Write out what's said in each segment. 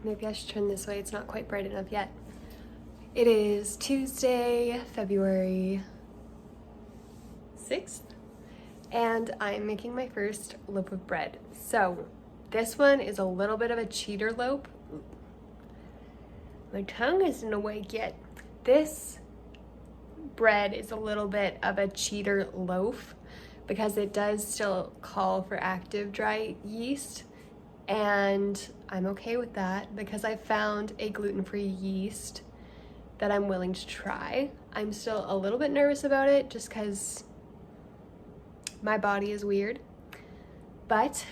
maybe I should turn this way. It's not quite bright enough yet. It is Tuesday, February 6th, and I'm making my first loaf of bread. So this one is a little bit of a cheater loaf. My tongue isn't awake yet. This bread is a little bit of a cheater loaf because it does still call for active dry yeast, and I'm okay with that because I found a gluten-free yeast that I'm willing to try. I'm still a little bit nervous about it just because my body is weird, but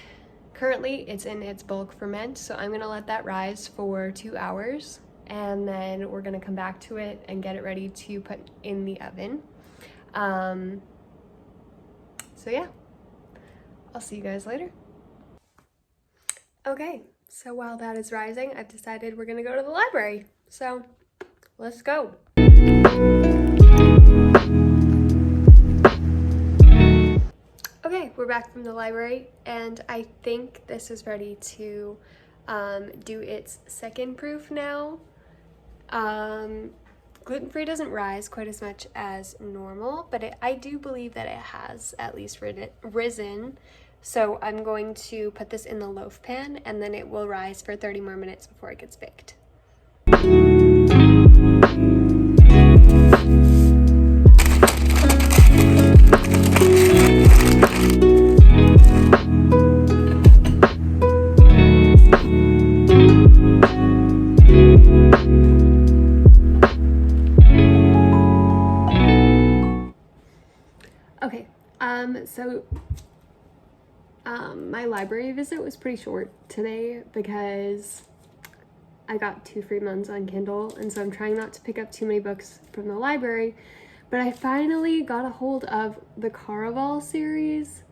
currently it's in its bulk ferment, so I'm gonna let that rise for 2 hours, and then we're gonna come back to it and get it ready to put in the oven. So yeah, I'll see you guys later. Okay, so while that is rising, I've decided we're gonna go to the library. So let's go. Okay, we're back from the library, and I think this is ready to do its second proof now. Gluten-free doesn't rise quite as much as normal, but I do believe that it has at least risen. So I'm going to put this in the loaf pan, and then it will rise for 30 more minutes before it gets baked. Okay, my library visit was pretty short today because I got 2 free months on Kindle, and so I'm trying not to pick up too many books from the library, but I finally got a hold of the Caraval series,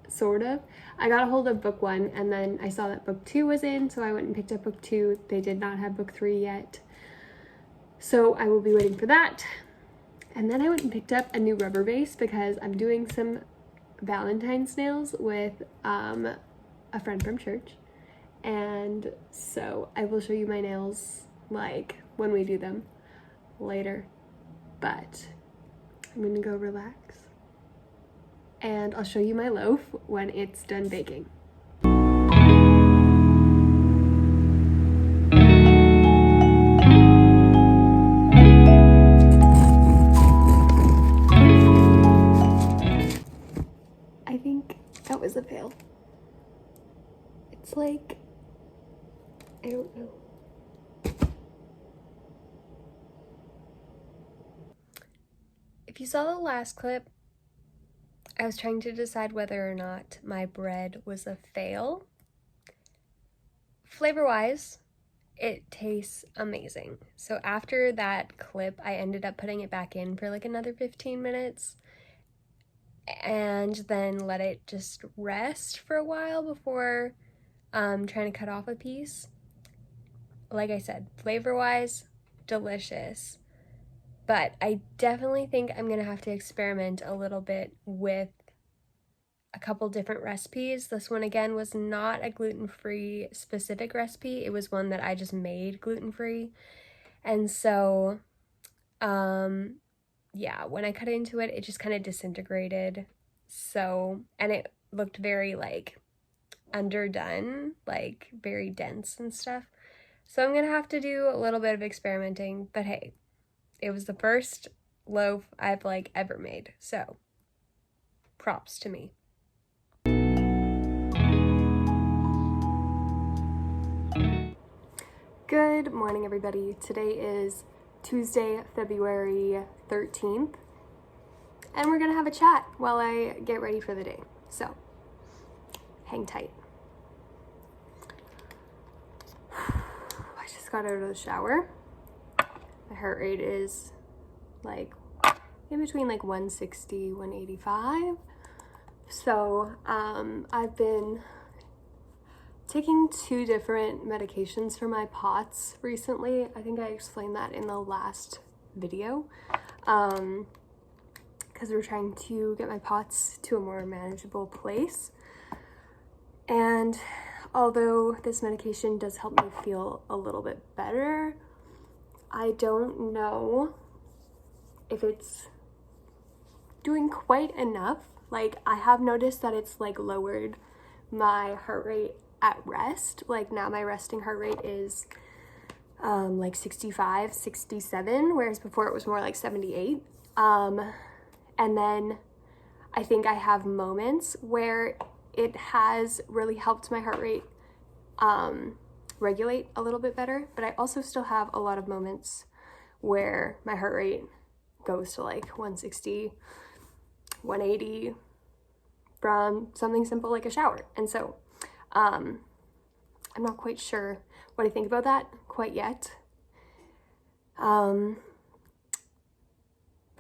Sourdough. I got a hold of book 1, and then I saw that book 2 was in, so I went and picked up book 2. They did not have book 3 yet, so I will be waiting for that. And then I went and picked up a new rubber base because I'm doing some Valentine's nails with a friend from church. And so I will show you my nails like when we do them later. But I'm gonna go relax, and I'll show you my loaf when it's done baking. I think that was a fail. It's like, I don't know. If you saw the last clip, I was trying to decide whether or not my bread was a fail. Flavor-wise, it tastes amazing. So after that clip, I ended up putting it back in for like another 15 minutes and then let it just rest for a while before trying to cut off a piece. Like I said, flavor-wise, delicious. But I definitely think I'm gonna have to experiment a little bit with a couple different recipes. This one again was not a gluten-free specific recipe. It was one that I just made gluten-free. And so, yeah, when I cut into it, it just kind of disintegrated. So, and it looked very like underdone, like very dense and stuff. So I'm gonna have to do a little bit of experimenting, but hey, it was the first loaf I've like ever made, so props to me. Good morning, everybody. Today is Tuesday, February 13th, and we're gonna have a chat while I get ready for the day, so hang tight. I just got out of the shower. My heart rate is like in between like 160, 185. So I've been taking 2 different medications for my POTS recently. I think I explained that in the last video. Because we're trying to get my POTS to a more manageable place. And although this medication does help me feel a little bit better, I don't know if it's doing quite enough. Like, I have noticed that it's like lowered my heart rate at rest. Like, now my resting heart rate is like 65, 67, whereas before it was more like 78. And then I think I have moments where it has really helped my heart rate regulate a little bit better, but I also still have a lot of moments where my heart rate goes to like 160, 180 from something simple like a shower. And so I'm not quite sure what I think about that quite yet. But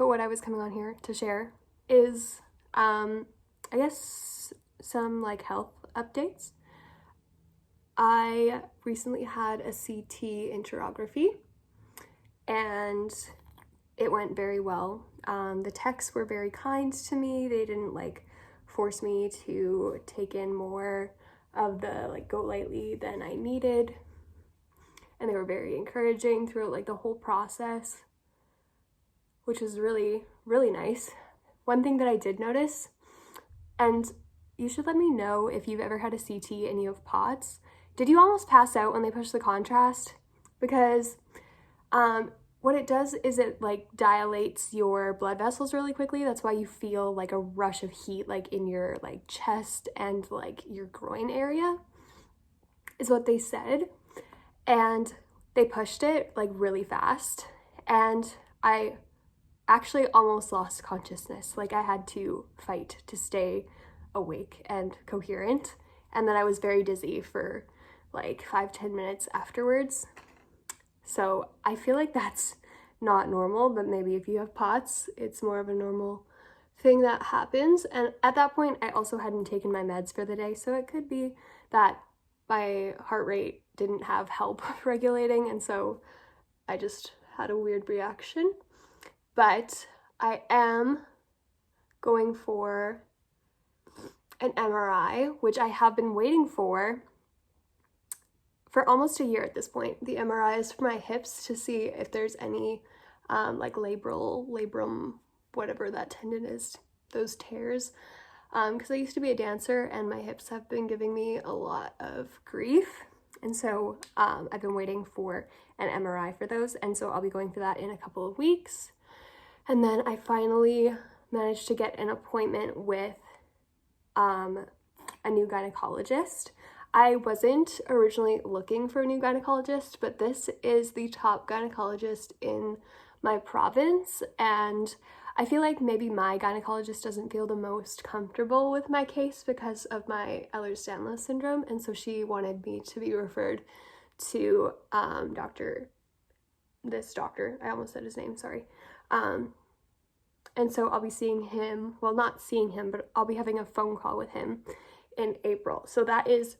what I was coming on here to share is, I guess, some like health updates. I recently had a CT enterography and it went very well. The techs were very kind to me. They didn't like force me to take in more of the like go lightly than I needed. And they were very encouraging throughout like the whole process, which was really, really nice. One thing that I did notice, and you should let me know if you've ever had a CT and you have POTS, did you almost pass out when they push the contrast? Because what it does is it like dilates your blood vessels really quickly. That's why you feel like a rush of heat like in your like chest and like your groin area, is what they said. And they pushed it like really fast, and I actually almost lost consciousness. Like, I had to fight to stay awake and coherent, and then I was very dizzy for like 5-10 minutes afterwards. So I feel like that's not normal, but maybe if you have POTS, it's more of a normal thing that happens. And at that point, I also hadn't taken my meds for the day, so it could be that my heart rate didn't have help regulating, and so I just had a weird reaction. But I am going for an MRI, which I have been waiting for almost a year at this point. The MRI is for my hips to see if there's any like labrum, whatever that tendon is, those tears. Because I used to be a dancer and my hips have been giving me a lot of grief. And so I've been waiting for an MRI for those. And so I'll be going for that in a couple of weeks. And then I finally managed to get an appointment with a new gynecologist. I wasn't originally looking for a new gynecologist, but this is the top gynecologist in my province, and I feel like maybe my gynecologist doesn't feel the most comfortable with my case because of my Ehlers-Danlos syndrome, and so she wanted me to be referred to this doctor, I almost said his name, sorry. And so I'll be seeing him, well, not seeing him, but I'll be having a phone call with him in April. So that is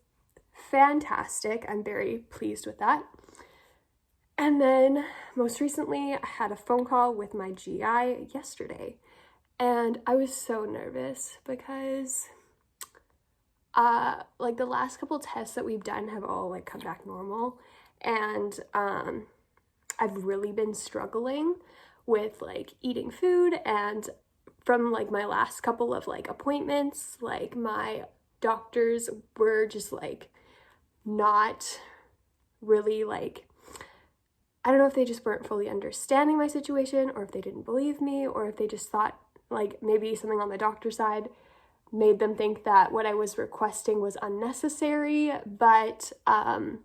fantastic. I'm very pleased with that. And then most recently, I had a phone call with my GI yesterday, and I was so nervous because like the last couple tests that we've done have all like come back normal, and I've really been struggling with like eating food, and from like my last couple of like appointments, like my doctors were just like not really like, I don't know if they just weren't fully understanding my situation, or if they didn't believe me, or if they just thought like maybe something on the doctor's side made them think that what I was requesting was unnecessary. But my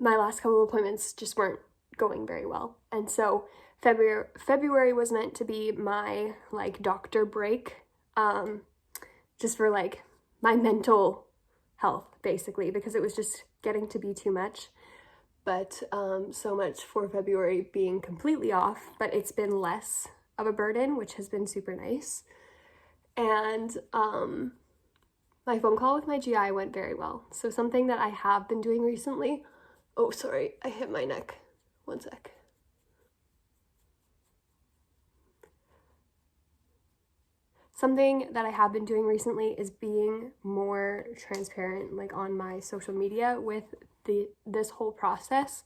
last couple of appointments just weren't going very well. And so February was meant to be my like doctor break, just for like my mental health basically, because it was just getting to be too much. But so much for February being completely off, but it's been less of a burden, which has been super nice. And my phone call with my GI went very well. So something that I have been doing recently, oh sorry, I hit my neck, one sec. Something that I have been doing recently is being more transparent, like on my social media with this whole process.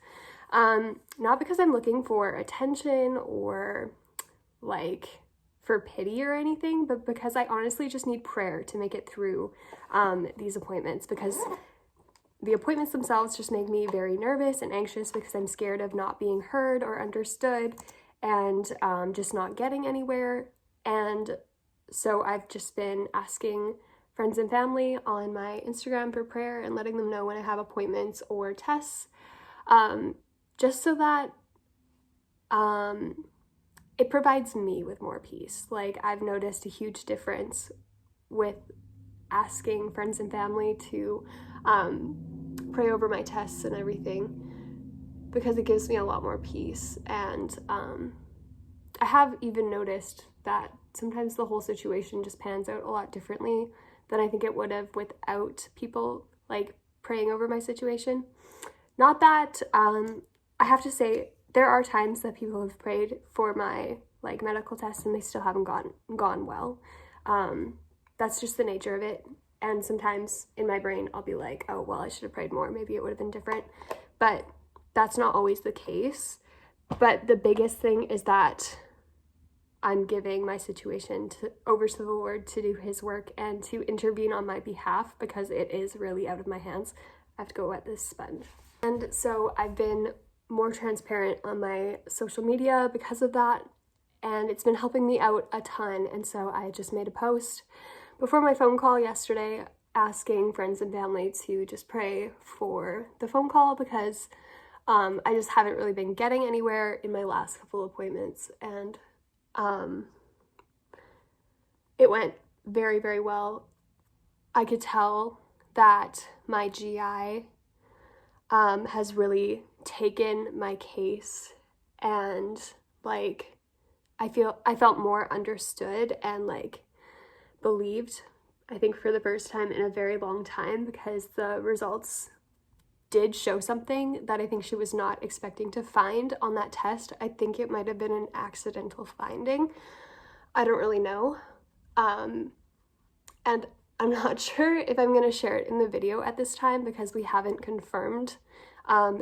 Not because I'm looking for attention or like for pity or anything, but because I honestly just need prayer to make it through these appointments, because the appointments themselves just make me very nervous and anxious because I'm scared of not being heard or understood and just not getting anywhere. And so I've just been asking friends and family on my Instagram for prayer and letting them know when I have appointments or tests, just so that it provides me with more peace. Like, I've noticed a huge difference with asking friends and family to pray over my tests and everything, because it gives me a lot more peace. And I have even noticed that sometimes the whole situation just pans out a lot differently than I think it would have without people like praying over my situation. Not that I have to say, there are times that people have prayed for my like medical tests and they still haven't gone well. That's just the nature of it. And sometimes in my brain I'll be like, oh well, I should have prayed more, maybe it would have been different. But that's not always the case. But the biggest thing is that I'm giving my situation over to the Lord to do his work and to intervene on my behalf, because it is really out of my hands. I have to go wet this sponge. And so I've been more transparent on my social media because of that, and it's been helping me out a ton. And so I just made a post before my phone call yesterday asking friends and family to just pray for the phone call, because I just haven't really been getting anywhere in my last couple appointments. And it went very, very well. I could tell that my GI has really taken my case, and like I felt more understood and like believed, I think, for the first time in a very long time, because the results did show something that I think she was not expecting to find on that test. I think it might have been an accidental finding. I don't really know. And I'm not sure if I'm going to share it in the video at this time, because we haven't confirmed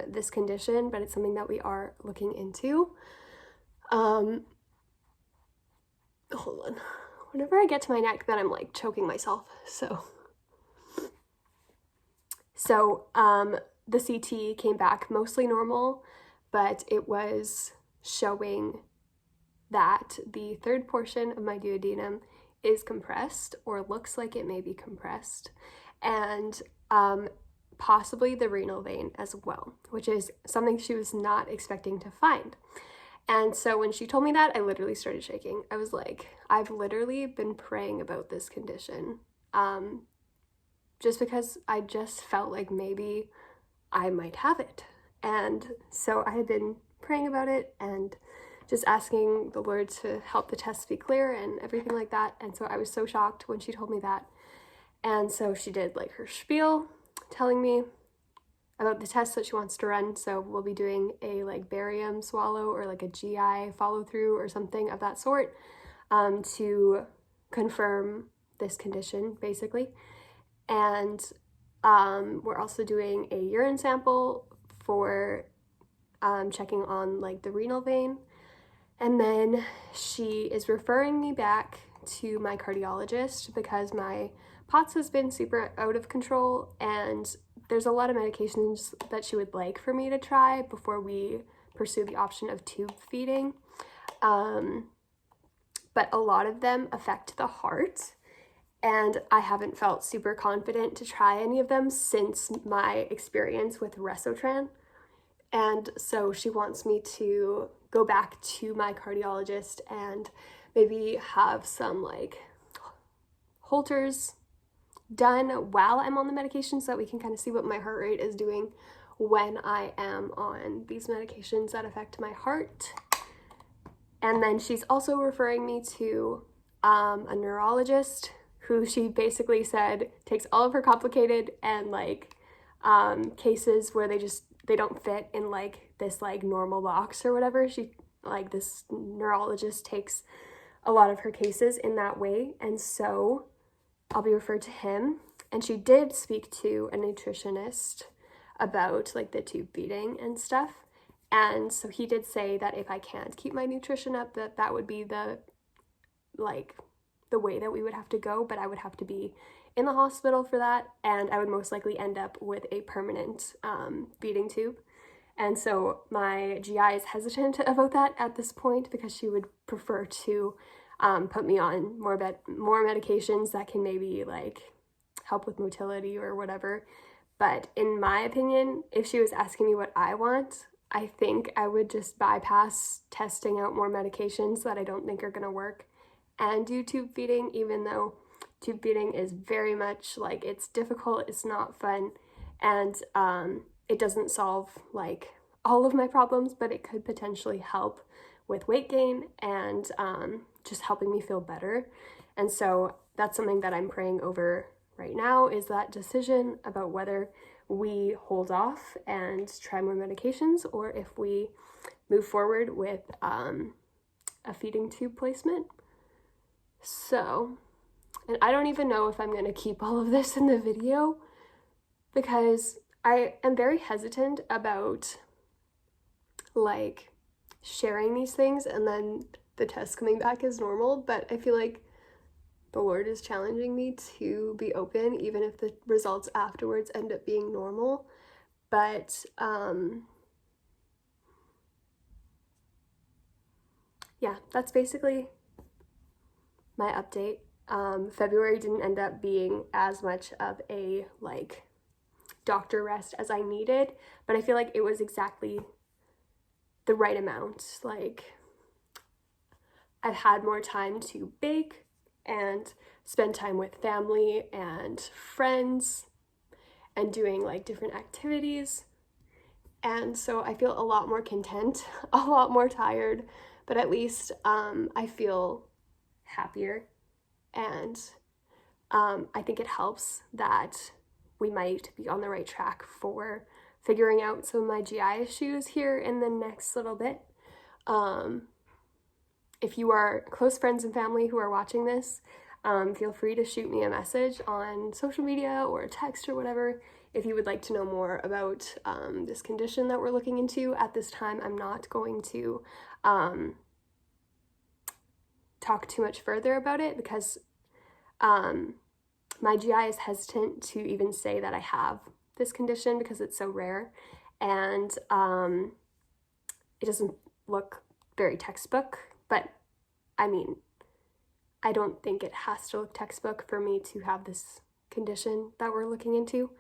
this condition, but it's something that we are looking into. Hold on. Whenever I get to my neck, then I'm like choking myself. So the CT came back mostly normal, but it was showing that the third portion of my duodenum is compressed, or looks like it may be compressed, and possibly the renal vein as well, which is something she was not expecting to find. And so when she told me that, I literally started shaking. I was like, I've literally been praying about this condition, just because I just felt like maybe I might have it. And so I had been praying about it and just asking the Lord to help the tests be clear and everything like that. And so I was so shocked when she told me that. And so she did like her spiel telling me about the tests that she wants to run. So we'll be doing a like barium swallow or like a GI follow through or something of that sort, to confirm this condition basically. And we're also doing a urine sample for checking on like the renal vein. And then she is referring me back to my cardiologist because my POTS has been super out of control, and there's a lot of medications that she would like for me to try before we pursue the option of tube feeding. But a lot of them affect the heart, and I haven't felt super confident to try any of them since my experience with Resotran. And so she wants me to go back to my cardiologist and maybe have some like Holters done while I'm on the medication, so that we can kind of see what my heart rate is doing when I am on these medications that affect my heart. And then she's also referring me to a neurologist who she basically said takes all of her complicated and like cases where they don't fit in like this like normal box or whatever. This neurologist takes a lot of her cases in that way, and so I'll be referred to him. And she did speak to a nutritionist about like the tube feeding and stuff, and so he did say that if I can't keep my nutrition up, that would be the way that we would have to go, but I would have to be in the hospital for that, and I would most likely end up with a permanent feeding tube. And so my GI is hesitant about that at this point, because she would prefer to put me on more medications that can maybe like help with motility or whatever. But in my opinion, if she was asking me what I want, I think I would just bypass testing out more medications that I don't think are gonna work and do tube feeding, even though tube feeding is very much like, it's difficult, it's not fun, and it doesn't solve like all of my problems, but it could potentially help with weight gain and just helping me feel better. And so that's something that I'm praying over right now, is that decision about whether we hold off and try more medications, or if we move forward with a feeding tube placement. So, and I don't even know if I'm gonna keep all of this in the video, because I am very hesitant about like sharing these things and then the test coming back as normal, but I feel like the Lord is challenging me to be open, even if the results afterwards end up being normal. But yeah, that's basically my update. February didn't end up being as much of a like doctor rest as I needed, but I feel like it was exactly the right amount. Like, I've had more time to bake and spend time with family and friends and doing like different activities, and so I feel a lot more content, a lot more tired, but at least I feel happier. And I think it helps that we might be on the right track for figuring out some of my GI issues here in the next little bit. If you are close friends and family who are watching this, feel free to shoot me a message on social media or a text or whatever if you would like to know more about this condition that we're looking into. At this time, I'm not going to talk too much further about it, because my GI is hesitant to even say that I have this condition because it's so rare, and it doesn't look very textbook. But I mean, I don't think it has to look textbook for me to have this condition that we're looking into.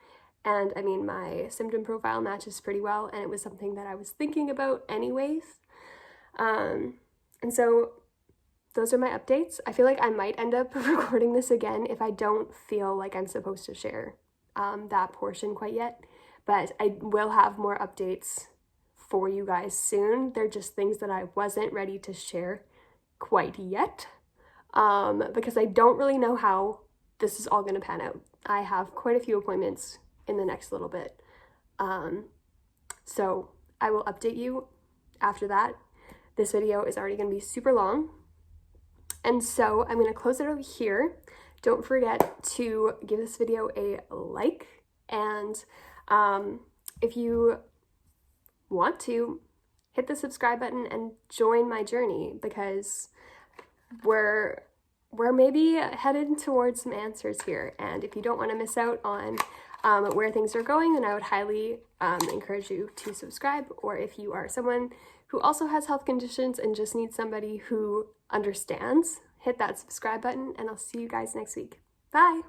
And I mean, my symptom profile matches pretty well, and it was something that I was thinking about anyways. And so those are my updates. I feel like I might end up recording this again if I don't feel like I'm supposed to share that portion quite yet, but I will have more updates for you guys soon. They're just things that I wasn't ready to share quite yet, because I don't really know how this is all going to pan out. I have quite a few appointments in the next little bit, so I will update you after that. This video is already going to be super long, and so I'm going to close it over here. Don't forget to give this video a like, and if you want to, hit the subscribe button and join my journey, because we're maybe headed towards some answers here. And if you don't want to miss out on where things are going, then I would highly encourage you to subscribe. Or if you are someone who also has health conditions and just needs somebody who understands, hit that subscribe button, and I'll see you guys next week. Bye!